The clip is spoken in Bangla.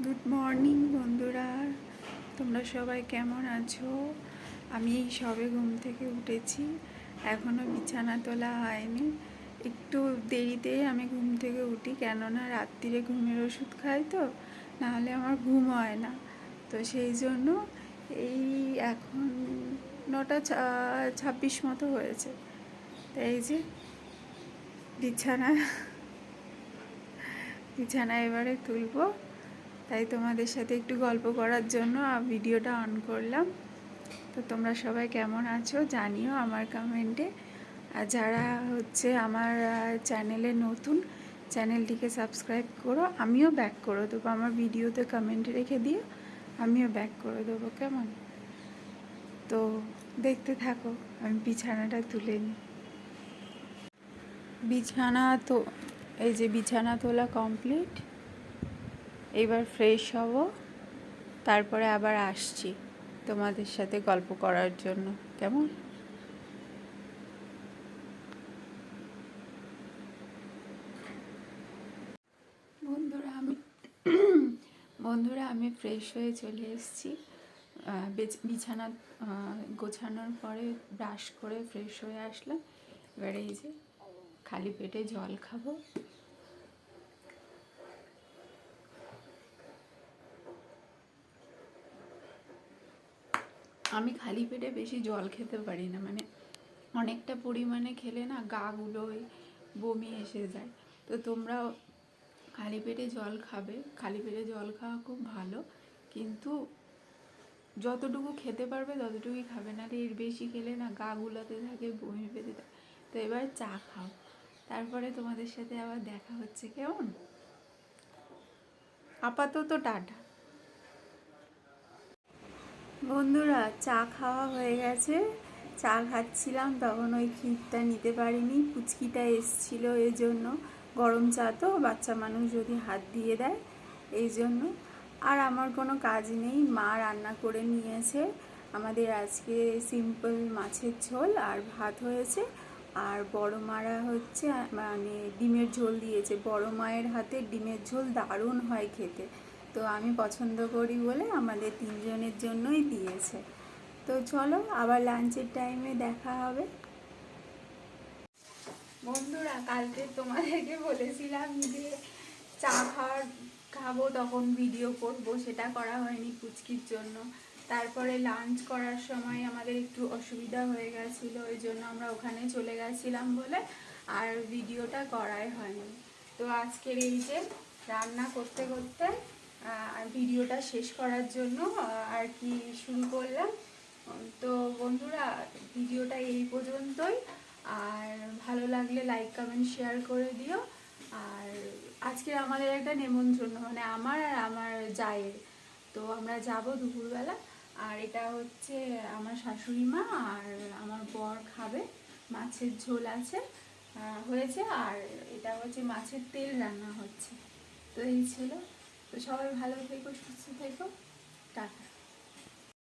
গুড মর্নিং বন্ধুরা, তোমরা সবাই কেমন আছো? আমি এই সবে ঘুম থেকে উঠেছি, এখনও বিছানা তোলা হয়নি। একটু দেরিতেই আমি ঘুম থেকে উঠি, কেননা রাত্রিরে ঘুমের ওষুধ খাই, তো নাহলে আমার ঘুম হয় না। তো সেই জন্য এই এখন 9:26 মতো হয়েছে। তো এই যে বিছানা বিছানা এবারে তুলবো, তাই তোমাদের সাথে একটু গল্প করার জন্য ভিডিওটা অন করলাম। তো তোমরা সবাই কেমন আছো জানিও আমার কমেন্টে। আর যারা হচ্ছে আমার চ্যানেলে নতুন, চ্যানেলটিকে সাবস্ক্রাইব করো, আমিও ব্যাক করে দেবো। আমার ভিডিওতে কমেন্ট রেখে দিও, আমিও ব্যাক করে দেবো, কেমন? তো দেখতে থাকো, আমি বিছানাটা তুলে নিই। বিছানা তো এই যে বিছানা তোলা কমপ্লিট, এবার ফ্রেশ হব, তারপরে আবার আসছি তোমাদের সাথে গল্প করার জন্য, কেমন? বন্ধুরা আমি ফ্রেশ হয়ে চলে এসেছি। বিছানা গোছানোর পরে ব্রাশ করে ফ্রেশ হয়ে আসলাম। এবারে এই যে খালি পেটে জল খাবো। আমি খালি পেটে বেশি জল খেতে পারি না, মানে অনেকটা পরিমাণে খেলে না গাগুলোয় বমি এসে যায়। তো তোমরাও খালি পেটে জল খাবে, খালি পেটে জল খাওয়া খুব ভালো, কিন্তু যতটুকু খেতে পারবে ততটুকুই খাবে, না এর বেশি খেলে না গা গুলাতে থাকে, বমি পেতে থাকে। তো এবার চা খাও, তারপরে তোমাদের সাথে আবার দেখা হচ্ছে, কেমন? আপাতত টাটা। বন্ধুরা চা খাওয়া হয়ে গেছে, চা খাচ্ছিলাম, তখন ওই ক্ষীরটা নিতে পারিনি, পুচকিটা এসছিল, এই জন্য। গরম চা তো বাচ্চা মানুষ যদি হাত দিয়ে দেয়, এই জন্য। আর আমার কোনো কাজ নেই, মা রান্না করে নিয়েছে। আমাদের আজকে সিম্পল মাছের ঝোল আর ভাত হয়েছে। আর বড় মারা হচ্ছে মানে ডিমের ঝোল দিয়েছে। বড় মায়ের হাতে ডিমের ঝোল দারুণ হয় খেতে, তো আমি পছন্দ করি বলে আমাদের তিনজনের জন্যই দিয়েছে। তো চলো আবার লাঞ্চের টাইমে দেখা হবে। বন্ধুরা কালকে তোমাদেরকে বলেছিলাম যে চা খাবো, তখন ভিডিও করব, সেটা করা হয়নি পুচকির জন্য। তারপরে লাঞ্চ করার সময় আমাদের একটু অসুবিধা হয়ে গেছিলো, ওই জন্য আমরা ওখানে চলে গেছিলাম বলে আর ভিডিওটা করাই হয়নি। তো আজকের এই যে রান্না করতে করতে ভিডিওটা শেষ করার জন্য আর কি শুরু করলাম। তো বন্ধুরা ভিডিওটা এই পর্যন্তই, আর ভালো লাগলে লাইক কমেন্ট শেয়ার করে দিও। আর আজকে আমাদের একটা নেমন্ত্রণ, মানে আমার আর আমার জায়ের, তো আমরা যাব দুপুরবেলা। আর এটা হচ্ছে আমার শাশুড়ি মা আর আমার বর খাবে। মাছের ঝোল আছে হয়েছে, আর এটা হচ্ছে মাছের তেল রান্না হচ্ছে। তো এই ছিল। তো সবাই ভালো থেকো, সুস্থ থেকো, টাটা।